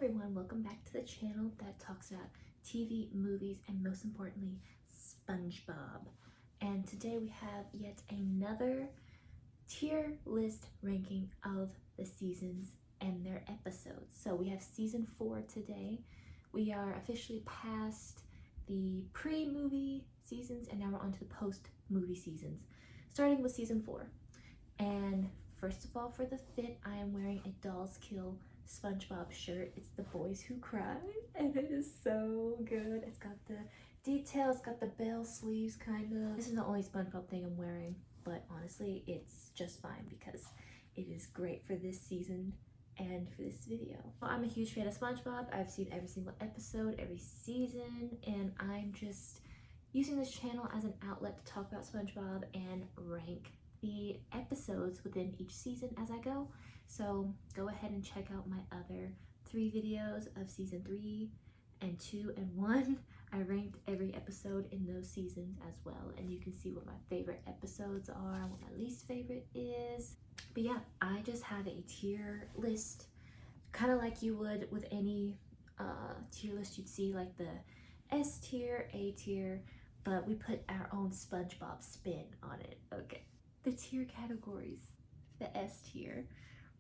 everyone, welcome back to the channel that talks about TV, movies, and most importantly, SpongeBob. And today we have yet another tier list ranking of the seasons and their episodes. So we have season 4 today. We are officially past the pre-movie seasons and now we're on to the post-movie seasons, starting with season 4. And first of all, for the fit, I am wearing a Dolls Kill SpongeBob shirt. It's the Boys Who Cry, and it is so good. It's got the details, got the bell sleeves kind of. This is the only SpongeBob thing I'm wearing, but honestly, it's just fine because it is great for this season and for this video. Well, I'm a huge fan of SpongeBob. I've seen every single episode, every season, and I'm just using this channel as an outlet to talk about SpongeBob and rank the episodes within each season as I go. So go ahead and check out my other 3 videos of season 3 and 2 and 1. I ranked every episode in those seasons as well, and you can see what my favorite episodes are, what my least favorite is. But yeah, I just have a tier list, kind of like you would with any tier list you'd see, like the S tier, A tier, but we put our own SpongeBob spin on it. Okay. The tier categories. The S tier,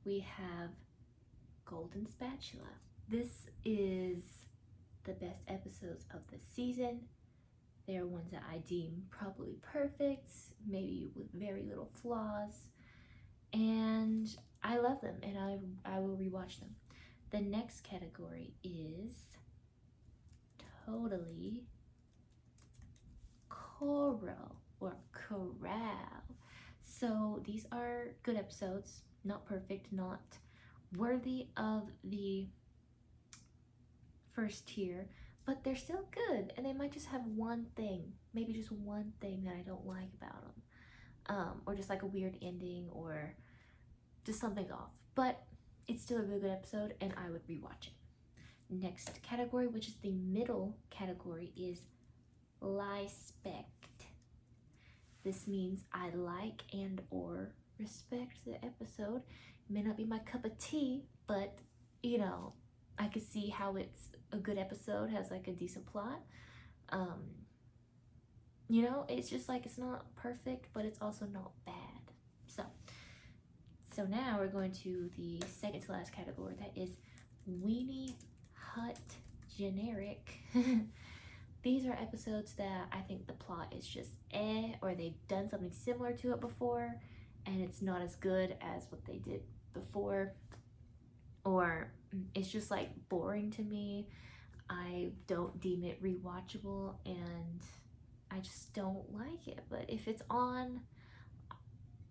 we have Golden Spatula. This is the best episodes of the season. They're ones that I deem probably perfect, maybe with very little flaws, and I love them and I will rewatch them. The next category is Totally Coral or Corral. So these are good episodes, not perfect, not worthy of the first tier, but they're still good, and they might just have one thing, maybe just one thing that I don't like about them, or just like a weird ending or just something off, but it's still a really good episode and I would rewatch it. Next category, which is the middle category, is Lispect. This means I like and or respect the episode. It may not be my cup of tea, but you know, I could see how it's a good episode, has like a decent plot. You know, it's just like, it's not perfect, but it's also not bad. So now we're going to the second to last category, that is Weenie Hut Generic. These are episodes that I think the plot is just or they've done something similar to it before and it's not as good as what they did before, or it's just like boring to me. I don't deem it rewatchable and I just don't like it. But if it's on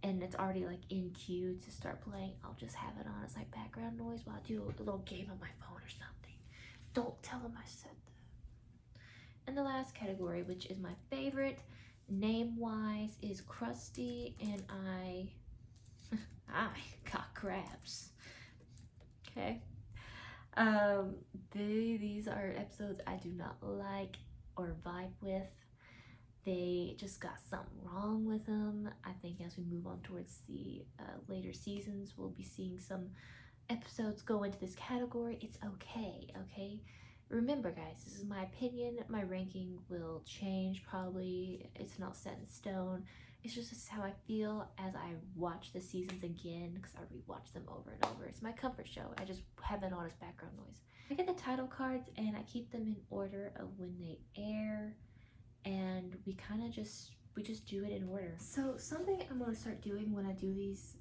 and it's already like in queue to start playing, I'll just have it on as like background noise while I do a little game on my phone or something. Don't tell them I said that. And the last category, which is my favorite name-wise, is Krusty and I got Krabs. Okay. These are episodes I do not like or vibe with. They just got something wrong with them. I think as we move on towards the later seasons, we'll be seeing some episodes go into this category. It's okay, okay? Remember guys, this is my opinion. My ranking will change probably. It's not set in stone. It's just how I feel as I watch the seasons again, because I rewatch them over and over. It's my comfort show. I just have it on as background noise. I get the title cards and I keep them in order of when they air, and we just do it in order. So something I'm going to start doing when I do these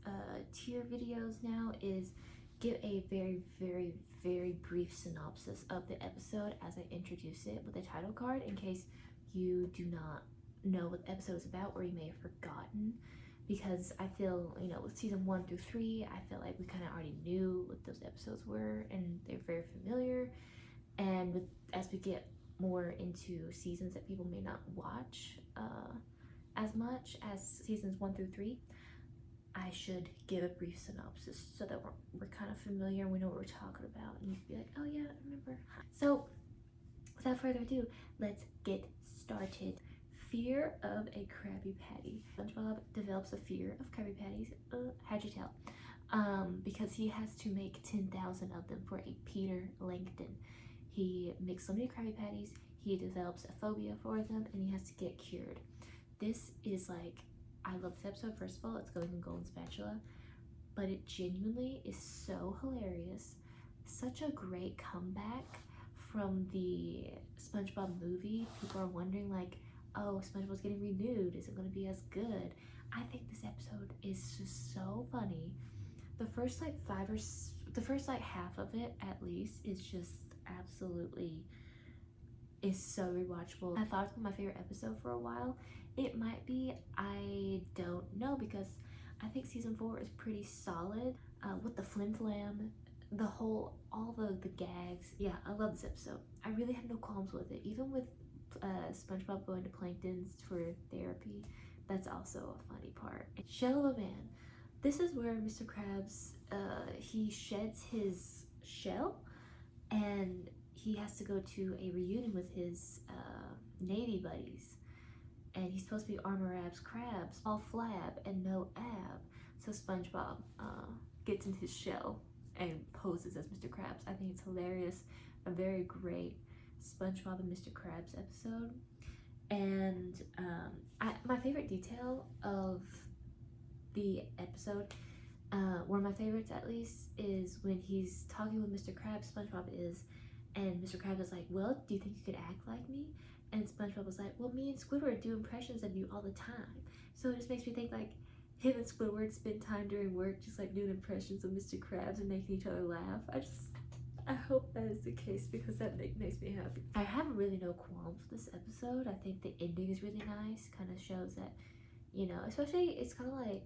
tier videos now is give a very, very, very brief synopsis of the episode as I introduce it with a title card, in case you do not know what the episode is about or you may have forgotten, because I feel, you know, with season 1 through 3, I feel like we kind of already knew what those episodes were and they're very familiar, and as we get more into seasons that people may not watch as much as seasons 1 through 3, I should give a brief synopsis so that we're kind of familiar and we know what we're talking about, and you can be like, oh yeah, I remember. So without further ado, let's get started. Fear of a Krabby Patty. SpongeBob develops a fear of Krabby Patties. How'd you tell? because he has to make 10,000 of them for a Peter Plankton. He makes so many Krabby Patties, he develops a phobia for them, and he has to get cured. This is like, I love this episode. First of all, it's going in Golden Spatula, but it genuinely is so hilarious. Such a great comeback from the SpongeBob movie. People are wondering like, oh, SpongeBob's getting renewed. Is it going to be as good? I think this episode is just so funny. The first like half of it at least is just absolutely is so rewatchable. I thought it was my favorite episode for a while. It might be, I don't know, because I think season 4 is pretty solid with the flim flam, all the gags. Yeah, I love this episode. I really have no qualms with it. Even with SpongeBob going to Plankton's for therapy, that's also a funny part. Shell of a Man. This is where Mr. Krabs, he sheds his shell and he has to go to a reunion with his Navy buddies. And he's supposed to be Armor Ab's Krabs, all flab and no ab. So SpongeBob gets in his shell and poses as Mr. Krabs. I think it's hilarious. A very great SpongeBob and Mr. Krabs episode. And my favorite detail of the episode, one of my favorites at least, is when he's talking with Mr. Krabs, SpongeBob is, and Mr. Krabs is like, well, do you think you could act like me? And SpongeBob was like, well, me and Squidward do impressions of you all the time. So it just makes me think like him and Squidward spend time during work just like doing impressions of Mr. Krabs and making each other laugh. I hope that is the case because that makes me happy. I have really no qualms with this episode. I think the ending is really nice. Kind of shows that, you know, especially it's kind of like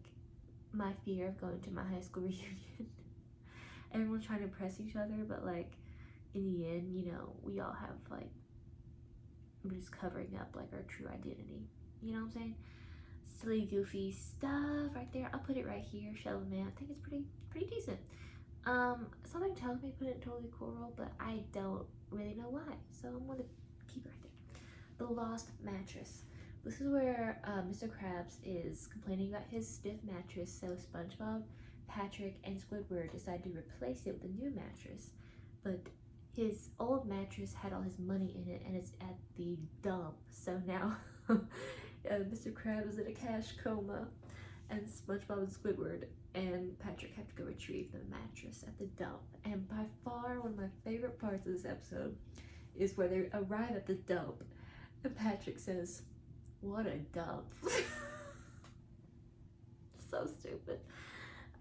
my fear of going to my high school reunion. Everyone's trying to impress each other, but like in the end, you know, we all have like, we're just covering up like our true identity. You know what I'm saying? Silly, goofy stuff right there. I'll put it right here. Shell of a Man. I think it's pretty decent. Something tells me put it in totally coral, but I don't really know why. So I'm gonna keep it right there. The Lost Mattress. This is where Mr. Krabs is complaining about his stiff mattress, so SpongeBob, Patrick, and Squidward decide to replace it with a new mattress. But his old mattress had all his money in it and it's at the dump. So now Mr. Krabs is in a cash coma and SpongeBob and Squidward and Patrick have to go retrieve the mattress at the dump. And by far one of my favorite parts of this episode is where they arrive at the dump and Patrick says, "What a dump." So stupid.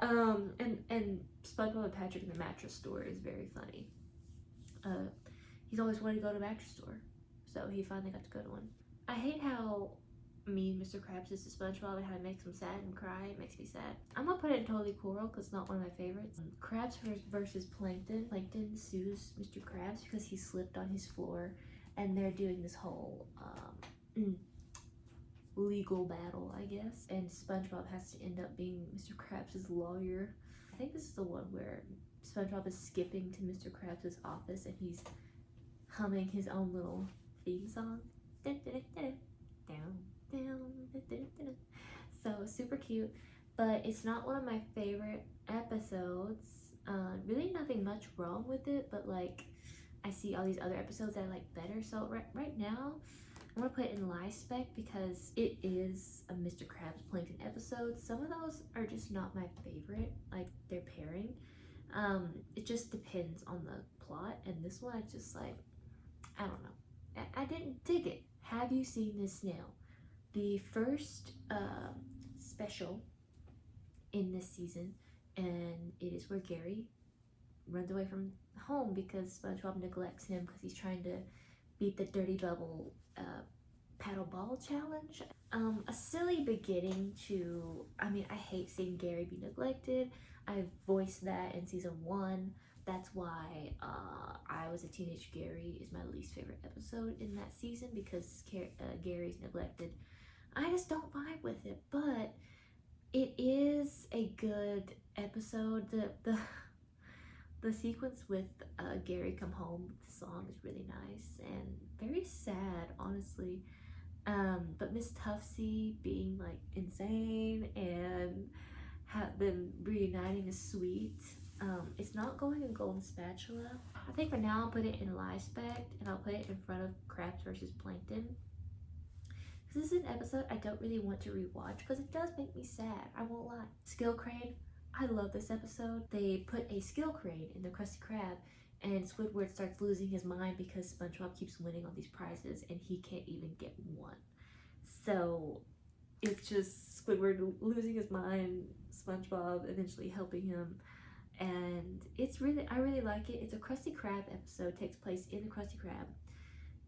And SpongeBob and Patrick in the mattress store is very funny. He's always wanted to go to a mattress store, so he finally got to go to one. I hate how mean Mr. Krabs is to SpongeBob and how it makes him sad and cry. It makes me sad. I'm gonna put it in totally coral because it's not one of my favorites. Krabs versus Plankton. Plankton sues Mr. Krabs because he slipped on his floor, and they're doing this whole legal battle, I guess. And SpongeBob has to end up being Mr. Krabs' lawyer. I think this is the one where SpongeBob is skipping to Mr. Krabs' office and he's humming his own little theme song. So super cute, but it's not one of my favorite episodes. Really nothing much wrong with it, but like I see all these other episodes that I like better. So right now I'm gonna put it in live spec because it is a Mr. Krabs Plankton episode. Some of those are just not my favorite, like their pairing. It just depends on the plot, and this one I just like, I don't know. I didn't dig it. Have you seen this Snail? The first special in this season, and it is where Gary runs away from home because SpongeBob neglects him because he's trying to beat the Dirty Bubble paddle ball challenge. A silly beginning to, I mean, I hate seeing Gary be neglected. I voiced that in season 1. That's why I Was a Teenage Gary is my least favorite episode in that season because Gary's neglected. I just don't vibe with it, but it is a good episode. The sequence with Gary come home with the song is really nice and very sad, honestly. But Miss Tuftsy being like insane and them reuniting is sweet. It's not going in Golden Spatula. I think for now I'll put it in Live Spec, and I'll put it in front of Krabs versus Plankton. This is an episode I don't really want to rewatch because it does make me sad, I won't lie. Skill Crane, I love this episode. They put a skill crane in the Krusty Krab, and Squidward starts losing his mind because SpongeBob keeps winning all these prizes and he can't even get one. So it's just Squidward losing his mind, SpongeBob eventually helping him, and I really like it. It's a Krusty Krab episode, takes place in the Krusty Krab,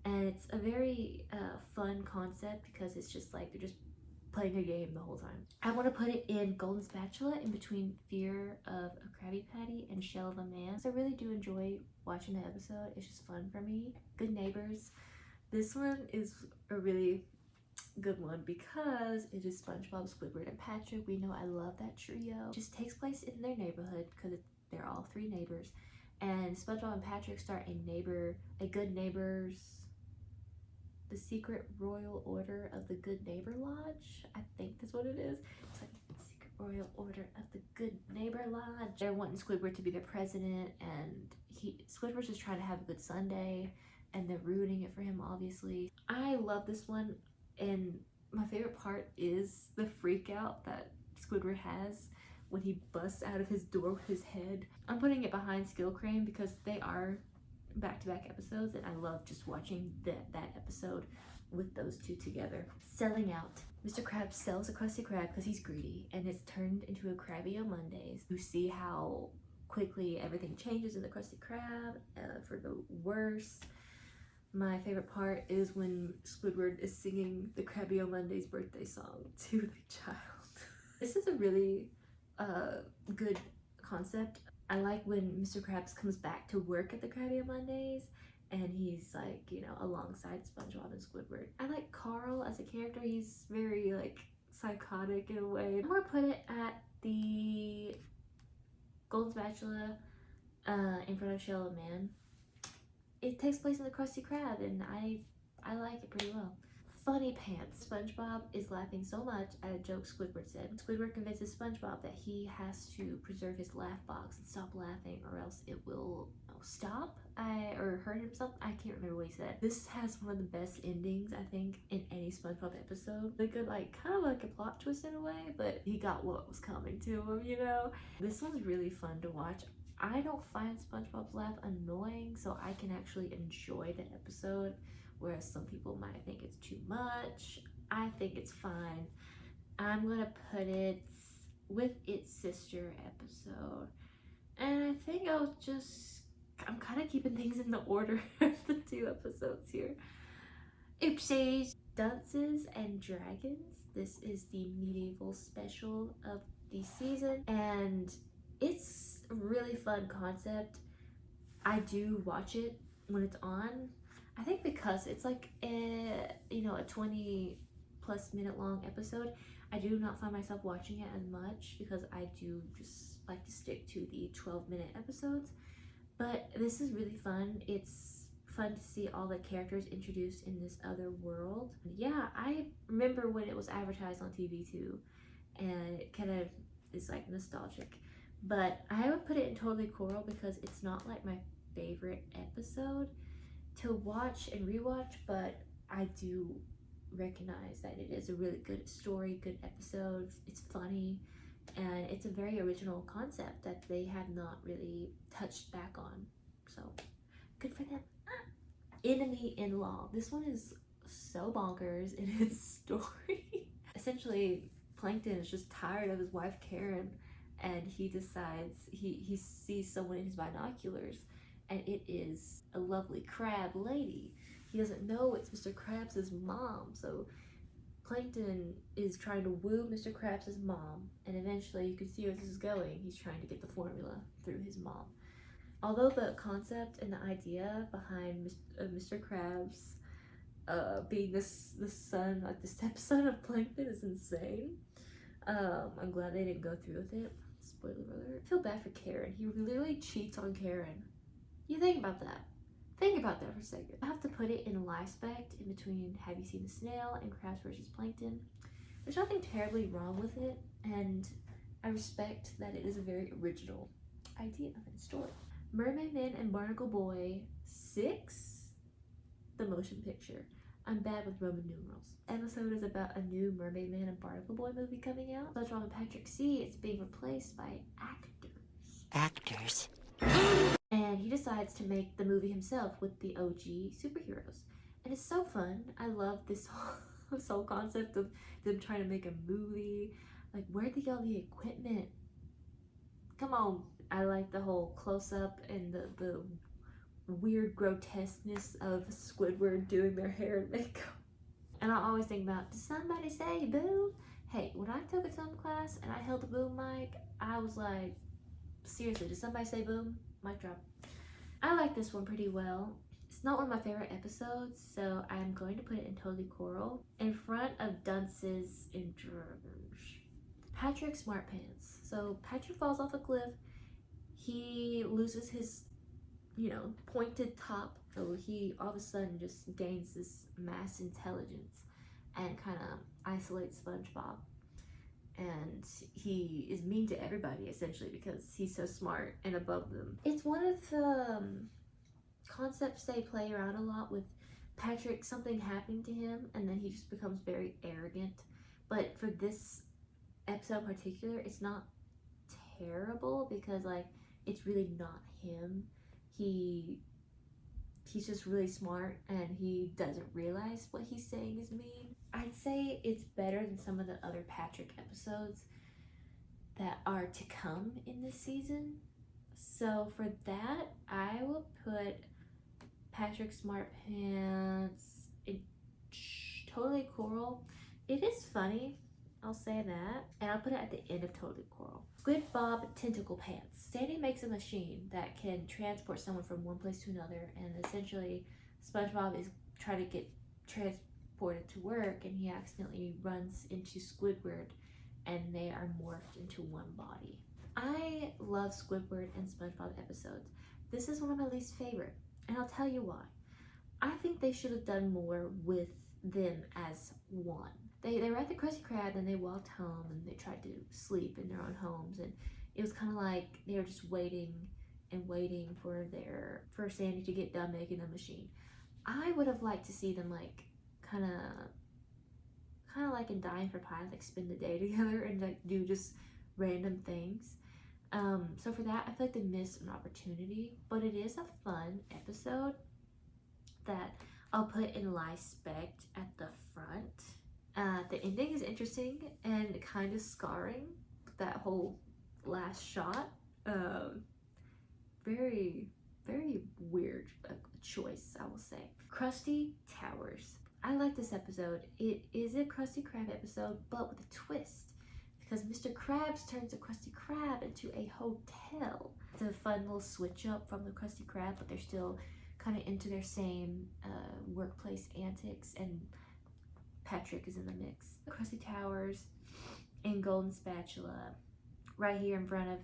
and it's a very fun concept because it's just like they're just playing a game the whole time. I want to put it in Golden Spatula in between Fear of a Krabby Patty and Shell of a Man. So I really do enjoy watching the episode. It's just fun for me. Good Neighbors. This one is a really good one because it is SpongeBob, Squidward, and Patrick. We know I love that trio. It just takes place in their neighborhood because they're all three neighbors. And SpongeBob and Patrick start a Good Neighbors, the Secret Royal Order of the Good Neighbor Lodge. I think that's what it is. It's like Secret Royal Order of the Good Neighbor Lodge. They're wanting Squidward to be their president, and Squidward's just trying to have a good Sunday, and they're ruining it for him, obviously. I love this one, and my favorite part is the freak out that Squidward has when he busts out of his door with his head. I'm putting it behind Skill Crane because they are back-to-back episodes, and I love just watching that episode with those two together. Selling Out. Mr. Krabs sells a Krusty Krab because he's greedy, and it's turned into a Krabby on Mondays. You see how quickly everything changes in the Krusty Krab for the worse. My favorite part is when Squidward is singing the Krabby on Mondays birthday song to the child. This is a really good concept. I like when Mr. Krabs comes back to work at the Krabby on Mondays, and he's like, you know, alongside SpongeBob and Squidward. I like Carl as a character. He's very like psychotic in a way. I'm gonna put it at the Golden Spatula in front of Shell of Man. It takes place in the Krusty Krab, and I like it pretty well. Funny Pants. SpongeBob is laughing so much at a joke Squidward said. Squidward convinces SpongeBob that he has to preserve his laugh box and stop laughing, or else it will stop or hurt himself. I can't remember what he said. This has one of the best endings, I think, in any SpongeBob episode. Like kind of like a plot twist in a way, but he got what was coming to him, you know? This one's really fun to watch. I don't find SpongeBob's laugh annoying, so I can actually enjoy the episode, whereas some people might think it's too much. I think it's fine. I'm gonna put it with its sister episode, and I think I'm kind of keeping things in the order of the two episodes here. Oopsies. Dunces and Dragons. This is the medieval special of the season, and it's a really fun concept. I do watch it when it's on. I think because it's like a 20+ minute long episode, I do not find myself watching it as much because I do just like to stick to the 12-minute episodes. But this is really fun. It's fun to see all the characters introduced in this other world. Yeah, I remember when it was advertised on TV too, and it kind of is like nostalgic. But I haven't put it in Totally Coral because it's not like my favorite episode to watch and rewatch, but I do recognize that it is a really good story, good episode. It's funny, and it's a very original concept that they have not really touched back on, so good for them. Enemy in Law. This one is so bonkers in its story. Essentially, Plankton is just tired of his wife Karen, and he decides he sees someone in his binoculars, and it is a lovely crab lady. He doesn't know it's Mr. Krabs' mom, so Plankton is trying to woo Mr. Krabs' mom, and eventually you can see where this is going. He's trying to get the formula through his mom. Although the concept and the idea behind Mr. Krabs being the son, like the stepson of Plankton, is insane. I'm glad they didn't go through with it. Spoiler alert. I feel bad for Karen. He literally cheats on Karen. You think about that. Think about that for a second. I have to put it in a Live Spec in between Have You Seen the Snail and Krabs vs. Plankton. There's nothing terribly wrong with it, and I respect that it is a very original idea and story. Mermaid-Man and Barnacle Boy 6, the motion picture. I'm bad with Roman numerals. Episode is about a new Mermaid-Man and Barnacle Boy movie coming out. SpongeBob and Patrick see it's being replaced by actors. And he decides to make the movie himself with the OG superheroes. And it's so fun. I love this whole concept of them trying to make a movie. Like, where'd they get all the equipment? Come on. I like the whole close-up and the weird grotesqueness of Squidward doing their hair and makeup. And I always think about, did somebody say boom? Hey, when I took a film class and I held the boom mic, I was like, seriously, did somebody say boom? Mic drop. I like this one pretty well. It's not one of my favorite episodes, so I'm going to put it in Totally Coral in front of Dunces and Dragons. Patrick Smartpants. So Patrick falls off a cliff. He loses his, pointed top. So he all of a sudden just gains this mass intelligence and kind of isolates SpongeBob. And he is mean to everybody essentially because he's so smart and above them. It's one of the concepts they play around a lot with Patrick, something happening to him and then he just becomes very arrogant. But for this episode in particular, it's not terrible because it's really not him. He's just really smart and he doesn't realize what he's saying is mean. I'd say it's better than some of the other Patrick episodes that are to come in this season. So for that, I will put Patrick Smartpants in Totally Coral. It is funny, I'll say that. And I'll put it at the end of Totally Coral. SquidBob Tentaclepants. Sandy makes a machine that can transport someone from one place to another, and essentially SpongeBob is trying to get transported to work and he accidentally runs into Squidward and they are morphed into one body. I love Squidward and SpongeBob episodes. This is one of my least favorite, and I'll tell you why. I think they should have done more with them as one. They were at the Krusty Krab and they walked home and they tried to sleep in their own homes, and it was kind of like they were just waiting and waiting for Sandy to get done making the machine. I would have liked to see them kind of like in Dying for Pie, spend the day together and do just random things. So for that, I feel like they missed an opportunity, but it is a fun episode that I'll put in Lispect at the front. The ending is interesting and kind of scarring. That whole last shot, very, very weird choice, I will say. Krusty Towers. I like this episode. It is a Krusty Krab episode, but with a twist, because Mr. Krabs turns the Krusty Krab into a hotel. It's a fun little switch up from the Krusty Krab, but they're still kind of into their same workplace antics, and Patrick is in the mix. Krusty Towers and Golden Spatula right here in front of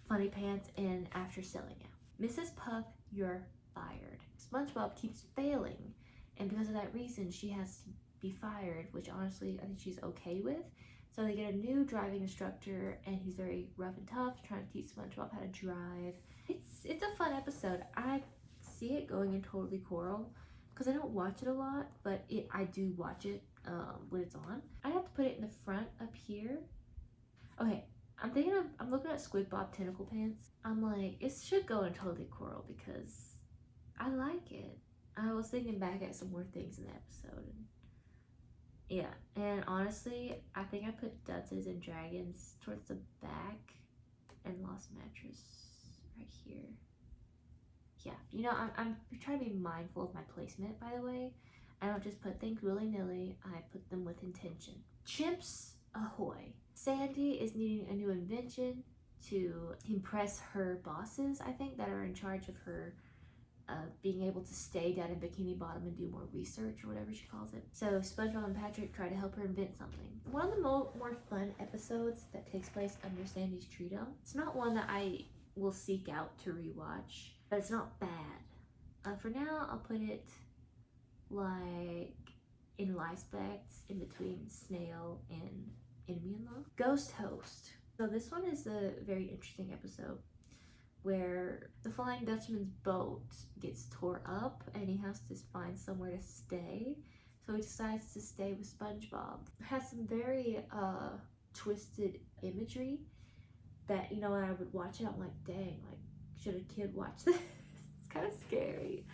Funny Pants and after selling out. Mrs. Puff, you're fired. SpongeBob keeps failing, and because of that reason she has to be fired, which honestly I think she's okay with. So they get a new driving instructor and he's very rough and tough, trying to teach SpongeBob how to drive. It's a fun episode. I see it going in Totally Coral because I don't watch it a lot, but I do watch it when it's on. I have to put it in the front up here. Okay, I'm looking at SquidBob Tentaclepants. I'm like, it should go in Totally Coral because I like it. I was thinking back at some more things in the episode. Yeah, and honestly, I think I put Dunces and Dragons towards the back and Lost Mattress right here. Yeah, I'm trying to be mindful of my placement, by the way. I don't just put things willy-nilly, I put them with intention. Chimps Ahoy. Sandy is needing a new invention to impress her bosses, I think, that are in charge of her being able to stay down in Bikini Bottom and do more research or whatever she calls it. So SpongeBob and Patrick try to help her invent something. One of the more fun episodes that takes place under Sandy's tree dome. It's not one that I will seek out to rewatch, but it's not bad. For now, I'll put it in Lispect in between Snail and Enemy in Love. Ghost Host. So this one is a very interesting episode where the Flying Dutchman's boat gets tore up and he has to find somewhere to stay. So he decides to stay with SpongeBob. It has some very twisted imagery that, you know, when I would watch it, I'm like, dang, like, should a kid watch this? It's kind of scary.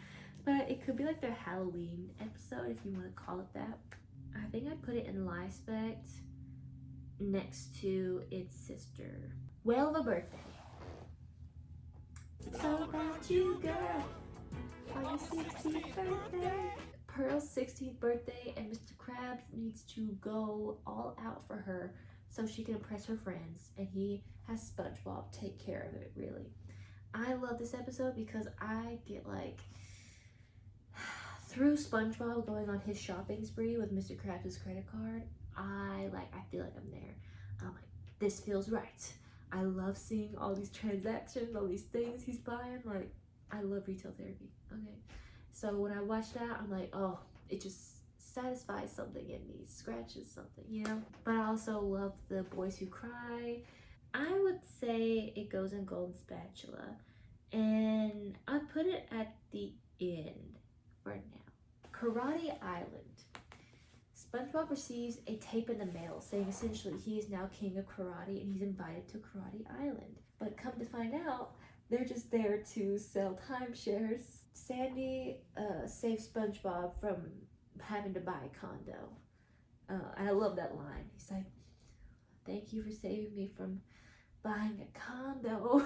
But it could be like their Halloween episode, if you want to call it that. I think I put it in Lispect next to its sister. Whale of a Birthday. It's all about you, girl, on your 16th birthday. Pearl's 16th birthday, and Mr. Krabs needs to go all out for her so she can impress her friends, and he has SpongeBob take care of it, really. I love this episode because I get like, through SpongeBob going on his shopping spree with Mr. Krabs' credit card, I feel like I'm there. I'm like, this feels right. I love seeing all these transactions, all these things he's buying. Like, I love retail therapy. Okay. So when I watch that, I'm like, oh, it just satisfies something in me, scratches something, you know? But I also love the Boys Who Cry. I would say it goes in Golden Spatula. And I put it at the end for now. Karate Island. SpongeBob receives a tape in the mail saying essentially he is now king of karate and he's invited to Karate Island. But come to find out, they're just there to sell timeshares. Sandy saves SpongeBob from having to buy a condo. And I love that line. He's like, thank you for saving me from buying a condo.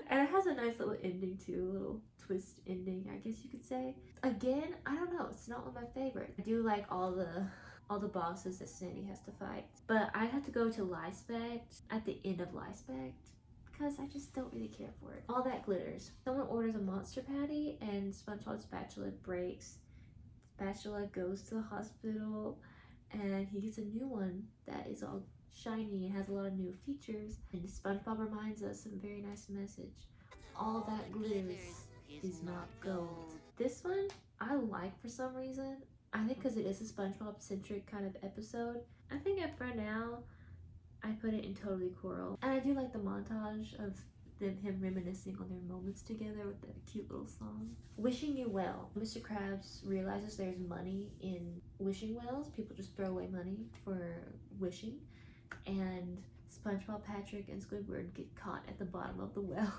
And it has a nice little ending too, a little twist ending, I guess you could say. Again, I don't know, it's not one of my favorites. I do like all the bosses that Sandy has to fight. But I'd have to go to Lispect at the end of Lispect because I just don't really care for it. All That Glitters. Someone orders a Monster Patty and SpongeBob's spatula breaks. Spatula goes to the hospital and he gets a new one that is all shiny and has a lot of new features. And SpongeBob reminds us of a very nice message. All that glitters is not gold. This one I like for some reason. I think because it is a SpongeBob centric kind of episode. I think for now I put it in Totally Coral. And I do like the montage of him reminiscing on their moments together with that cute little song. Wishing You Well. Mr. Krabs realizes there's money in wishing wells. People just throw away money for wishing. And SpongeBob, Patrick, and Squid Wood get caught at the bottom of the well.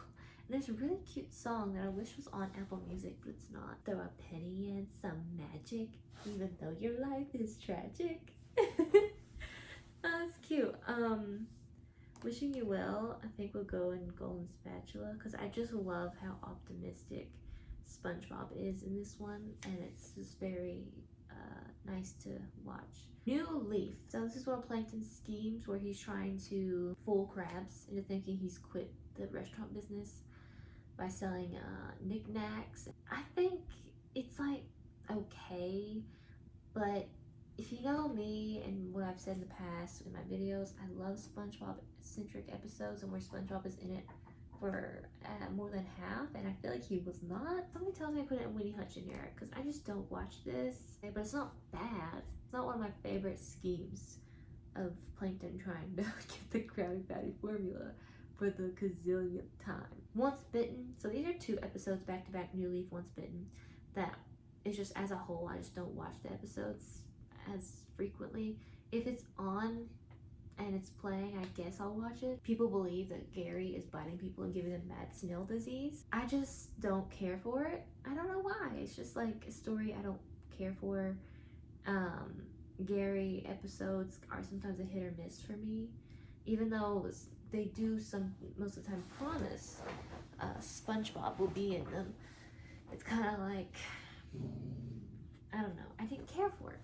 And there's a really cute song that I wish was on Apple Music, but it's not. Throw a penny and some magic, even though your life is tragic. That's cute. Wishing You Well, I think will go in Golden Spatula because I just love how optimistic SpongeBob is in this one, and it's just very nice to watch. New Leaf. So this is one of Plankton's schemes where he's trying to fool Krabs into thinking he's quit the restaurant business by selling knickknacks. I think it's like okay, but if you know me and what I've said in the past in my videos, I love SpongeBob centric episodes and where SpongeBob is in it for more than half, and I feel like he was not. Somebody tells me I put it in Winnie Hutch generic because I just don't watch this, but it's not bad. It's not one of my favorite schemes of Plankton trying to get the Krabby Patty formula for the gazillionth time. Once Bitten. So these are two episodes back to back, New Leaf, Once Bitten, that is just as a whole, I just don't watch the episodes as frequently. If it's on and it's playing, I guess I'll watch it. People believe that Gary is biting people and giving them mad snail disease. I just don't care for it. I don't know why. It's just like a story I don't care for. Gary episodes are sometimes a hit or miss for me, even though they do most of the time promise SpongeBob will be in them. It's kind of like, I don't know, I didn't care for it.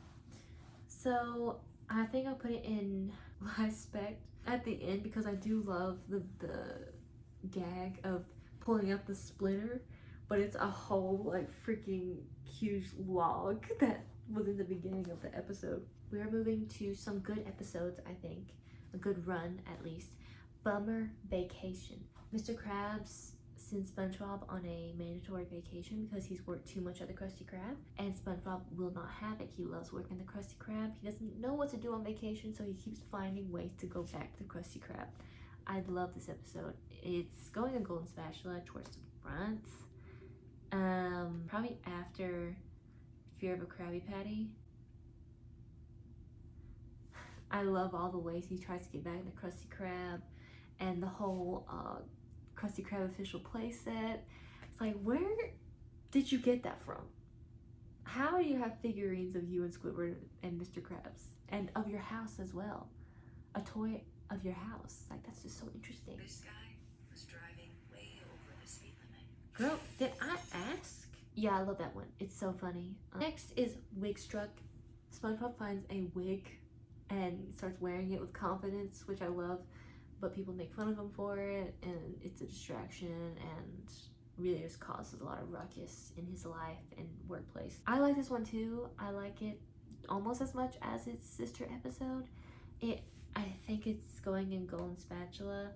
So I think I'll put it in Lispect at the end because I do love the gag of pulling out the splinter, but it's a whole like freaking huge log that was in the beginning of the episode. We are moving to some good episodes, I think. A good run, at least. Bummer Vacation. Mr. Krabs send SpongeBob on a mandatory vacation because he's worked too much at the Krusty Krab, and SpongeBob will not have it. He loves working the Krusty Krab. He doesn't know what to do on vacation, so he keeps finding ways to go back to the Krusty Krab. I love this episode. It's going a golden spatula towards the front. Probably after Fear of a Krabby Patty. I love all the ways he tries to get back in the Krusty Krab and the whole Krusty Krab official playset. It's like, where did you get that from? How do you have figurines of you and Squidward and Mr. Krabs? And of your house as well. A toy of your house. Like, that's just so interesting. This guy was driving way over the speed limit. Girl, did I ask? Yeah, I love that one. It's so funny. Next is Wigstruck. SpongeBob finds a wig and starts wearing it with confidence, which I love, but people make fun of him for it, and it's a distraction and really just causes a lot of ruckus in his life and workplace. I like this one too. I like it almost as much as its sister episode. I think it's going in golden spatula.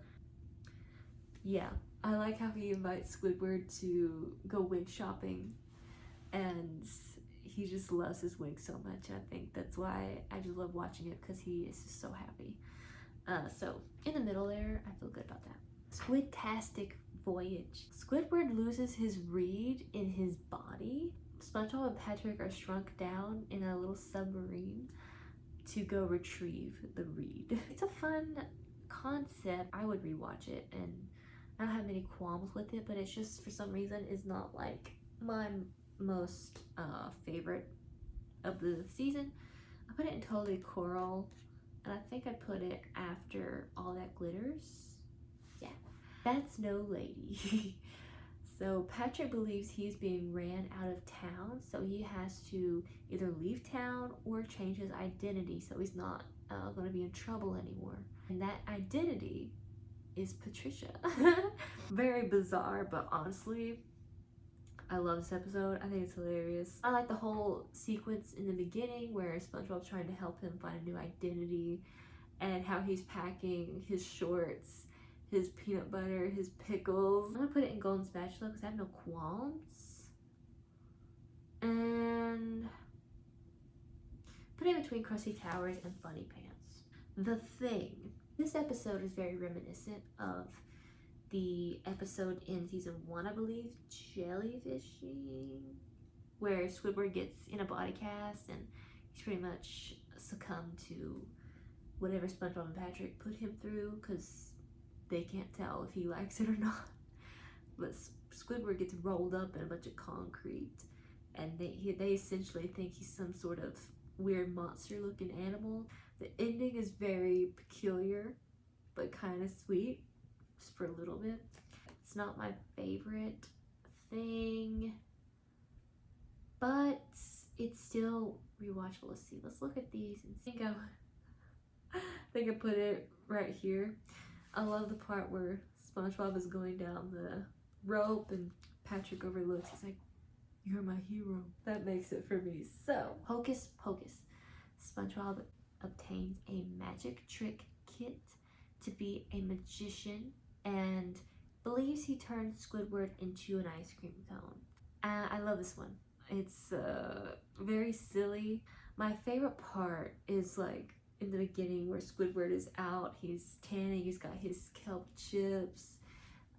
Yeah, I like how he invites Squidward to go wig shopping, and he just loves his wig so much. I think that's why I just love watching it, because he is just so happy. So in the middle there, I feel good about that. Squidtastic Voyage. Squidward loses his reed in his body. SpongeBob and Patrick are shrunk down in a little submarine to go retrieve the reed. It's a fun concept. I would rewatch it, and I don't have many qualms with it, but it's just, for some reason, is not like my most favorite of the season. I put it in Totally Coral, and I think I put it after All That Glitters. Yeah, that's no lady. So Patrick believes he's being ran out of town, so he has to either leave town or change his identity so he's not going to be in trouble anymore. And that identity is Patricia. Very bizarre, but honestly, I love this episode. I think it's hilarious. I like the whole sequence in the beginning where SpongeBob's trying to help him find a new identity, and how he's packing his shorts, his peanut butter, his pickles. I'm gonna put it in golden spatula because I have no qualms. And put it between Krusty Towers and Funny Pants. The Thing. This episode is very reminiscent of the episode in season 1, I believe, Jellyfishing, where Squidward gets in a body cast and he's pretty much succumbed to whatever SpongeBob and Patrick put him through, because they can't tell if he likes it or not. But Squidward gets rolled up in a bunch of concrete, and they essentially think he's some sort of weird monster looking animal. The ending is very peculiar, but kind of sweet, just for a little bit. It's not my favorite thing, but it's still rewatchable. Let's see, let's look at these and think I think I put it right here. I love the part where SpongeBob is going down the rope and Patrick overlooks. He's like, "You're my hero." That makes it for me. So, Hocus Pocus. SpongeBob obtains a magic trick kit to be a magician and believes he turned Squidward into an ice cream cone. I love this one. It's very silly. My favorite part is like in the beginning where Squidward is out, he's tanning, he's got his kelp chips,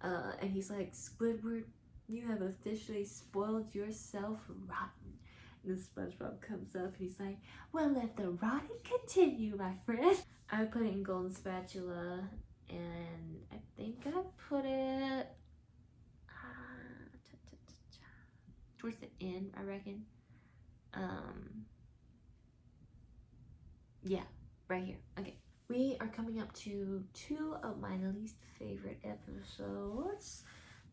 and he's like, "Squidward, you have officially spoiled yourself rotten." And then SpongeBob comes up and he's like, "Well, let the rotting continue, my friend." I put it in golden spatula, and I think I put it towards the end, I reckon. Yeah, right here. Okay. We are coming up to 2 of my least favorite episodes.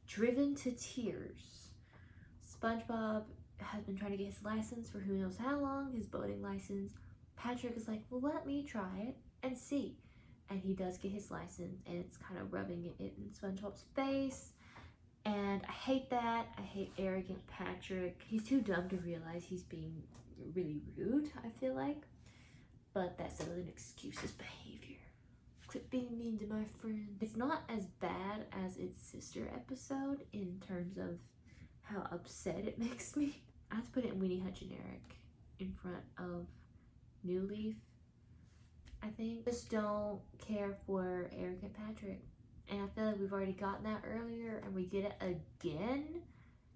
Driven to Tears. SpongeBob has been trying to get his license for who knows how long, his boating license. Patrick is like, "Well, let me try it and see." And he does get his license, and it's kind of rubbing it in SpongeBob's face. And I hate that. I hate arrogant Patrick. He's too dumb to realize he's being really rude, I feel like. But that still doesn't excuse his behavior. Quit being mean to my friend. It's not as bad as its sister episode in terms of how upset it makes me. I have to put it in Weenie Hut generic in front of New Leaf. I think just don't care for Eric and Patrick. And I feel like we've already gotten that earlier and we get it again.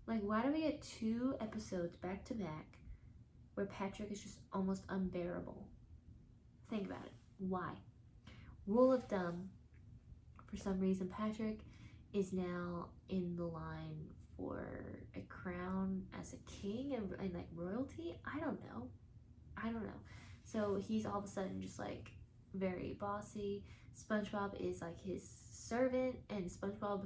Like, why do we get 2 episodes back to back where Patrick is just almost unbearable? Think about it. Why? Rule of thumb, for some reason Patrick is now in the line for a crown as a king and like royalty. I don't know. So he's all of a sudden just like very bossy. SpongeBob is like his servant, and SpongeBob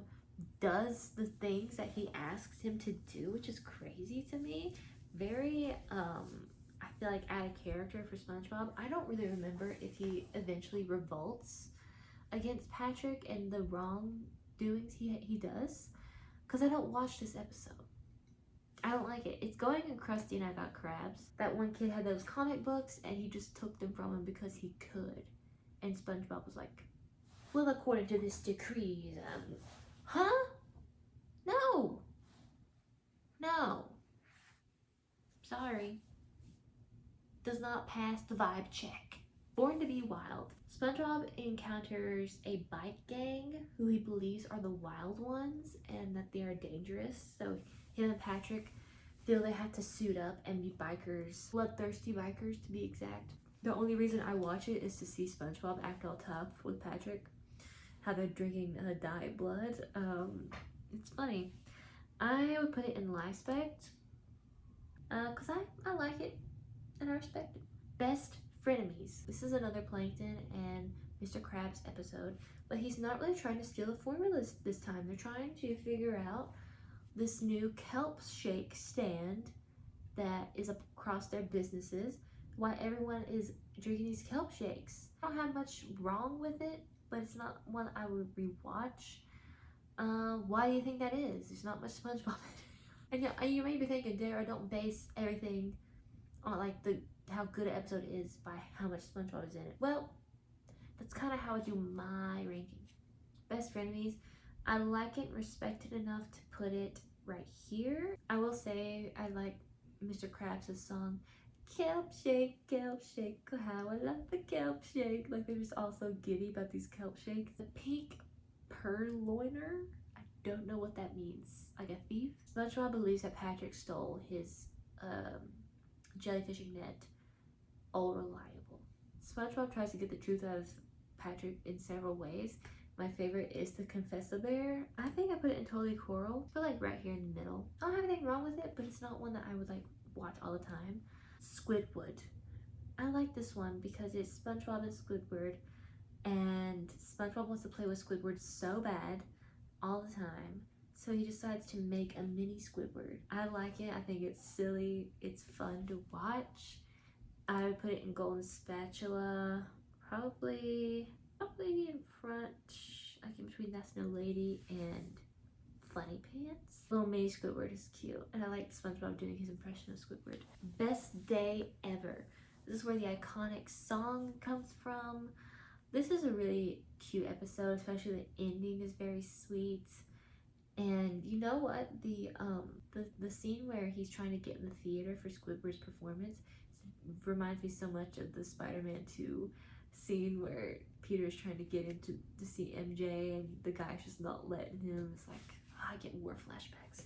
does the things that he asks him to do, which is crazy to me. Very I feel like out of character for SpongeBob. I don't really remember if he eventually revolts against Patrick and the wrongdoings he does, because I don't watch this episode. I don't like it. It's going in Krusty and I Got Krabs. That one kid had those comic books and he just took them from him because he could. And SpongeBob was like, well, according to this decree, huh? No. Sorry. Does not pass the vibe check. Born to be Wild. SpongeBob encounters a bike gang who he believes are the wild ones and that they are dangerous. So him and Patrick feel they have to suit up and be bikers. Bloodthirsty bikers, to be exact. The only reason I watch it is to see SpongeBob act all tough with Patrick. How they're drinking diet blood. It's funny. I would put it in Lispect. Because I like it and I respect it. Best Frenemies. This is another Plankton and Mr. Krabs episode, but he's not really trying to steal the formula this time. They're trying to figure out this new kelp shake stand that is across their businesses, why everyone is drinking these kelp shakes. I don't have much wrong with it, but it's not one I would rewatch. Why do you think that is? There's not much SpongeBob in it. And you may be thinking, Dara, don't base everything on like how good an episode is by how much SpongeBob is in it. Well, that's kind of how I do my ranking. Best Frenemies. I like it and respect it enough to put it right here. I will say I like Mr. Krabs' song, Kelp shake, oh how I love the kelp shake. Like they're just all so giddy about these kelp shakes. The Pink Purloiner, I don't know what that means. Like a thief? SpongeBob believes that Patrick stole his jellyfishing net. All reliable. SpongeBob tries to get the truth out of Patrick in several ways. My favorite is the Confess-a-Bear. I think I put it in Totally Coral. I feel like right here in the middle. I don't have anything wrong with it, but it's not one that I would like watch all the time. Squid Wood. I like this one because it's SpongeBob and Squidward, and SpongeBob wants to play with Squidward so bad all the time, so he decides to make a mini Squidward. I like it. I think it's silly. It's fun to watch. I would put it in Golden Spatula, probably in front, like in between That's No Lady and Funny Pants. Little mini Squidward is cute, and I like SpongeBob doing his impression of Squidward. Best Day Ever. This is where the iconic song comes from. This is a really cute episode, especially the ending is very sweet. And you know what? The scene where he's trying to get in the theater for Squidward's performance reminds me so much of the Spider-Man 2 scene where Peter's trying to get in to see MJ and the guy's just not letting him. It's like, I get war flashbacks.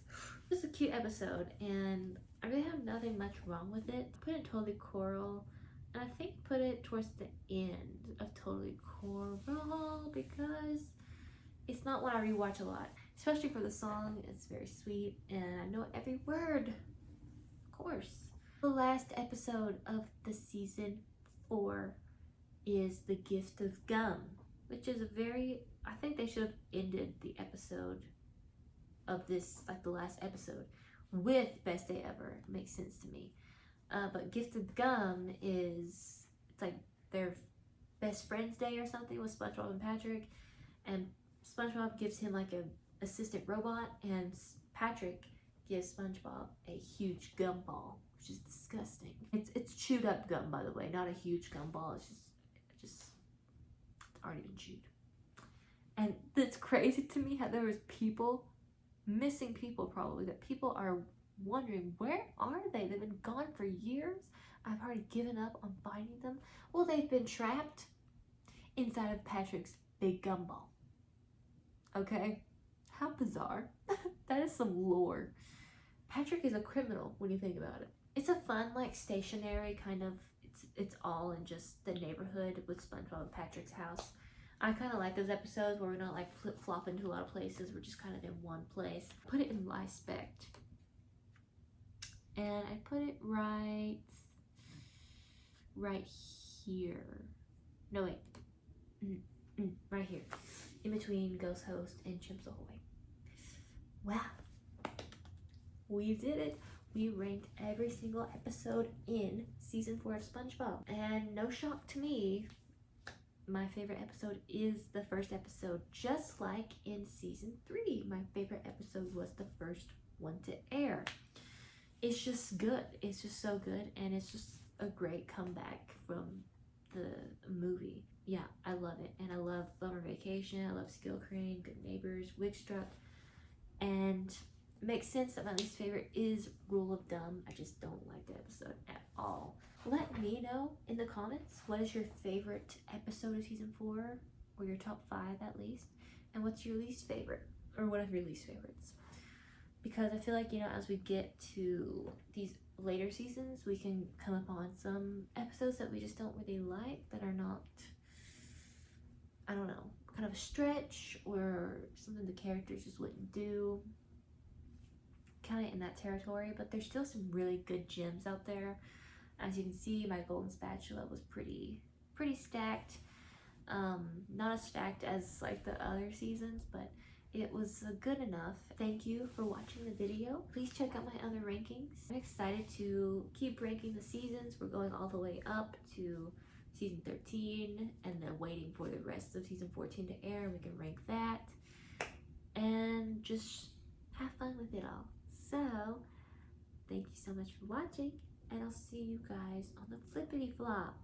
This is a cute episode and I really have nothing much wrong with it. Put it in Totally Coral, and I think put it towards the end of Totally Coral because it's not one I rewatch a lot, especially for the song. It's very sweet and I know every word, of course. The last episode of the season 4 is The Gift of Gum, which is I think they should have ended the episode of this, like the last episode, with Best Day Ever. It makes sense to me. But Gift of Gum it's like their best friend's day or something with SpongeBob and Patrick, and SpongeBob gives him like a assistant robot, and Patrick gives SpongeBob a huge gumball, which is disgusting. It's chewed up gum, by the way, not a huge gumball. It's just already been chewed. And it's crazy to me how there was people, missing people probably, that people are wondering, where are they? They've been gone for years. I've already given up on finding them. Well, they've been trapped inside of Patrick's big gumball. Okay? How bizarre. That is some lore. Patrick is a criminal when you think about it. It's a fun, like, stationary kind of, it's all in just the neighborhood with SpongeBob and Patrick's house. I kind of like those episodes where we're not like flip-flopping to a lot of places. We're just kind of in one place. Put it in my spect. And I put it right here. No, wait. Right here. In between Ghost Host and Chimps Ahoy. Wow. We did it. We ranked every single episode in season 4 of SpongeBob. And no shock to me, my favorite episode is the first episode. Just like in season 3, my favorite episode was the first one to air. It's just good. It's just so good, and it's just a great comeback from the movie. Yeah, I love it, and I love Summer Vacation. I love Skill Crane, Good Neighbors, Wigstruck, and it makes sense that my least favorite is Rule of Dumb. I just don't like the episode at all. Let me know in the comments, what is your favorite episode of season 4, or your top 5 at least, and what's your least favorite, or one of your least favorites? Because I feel like, you know, as we get to these later seasons, we can come upon some episodes that we just don't really like, that are not, I don't know, kind of a stretch, or something the characters just wouldn't do. Kind of in that territory, but there's still some really good gems out there. As you can see, my golden spatula was pretty stacked. Not as stacked as like the other seasons, but it was good enough. Thank you for watching the video. Please check out my other rankings. I'm excited to keep ranking the seasons. We're going all the way up to season 13 and then waiting for the rest of season 14 to air. We can rank that and just have fun with it all. So, thank you so much for watching, and I'll see you guys on the flippity flop.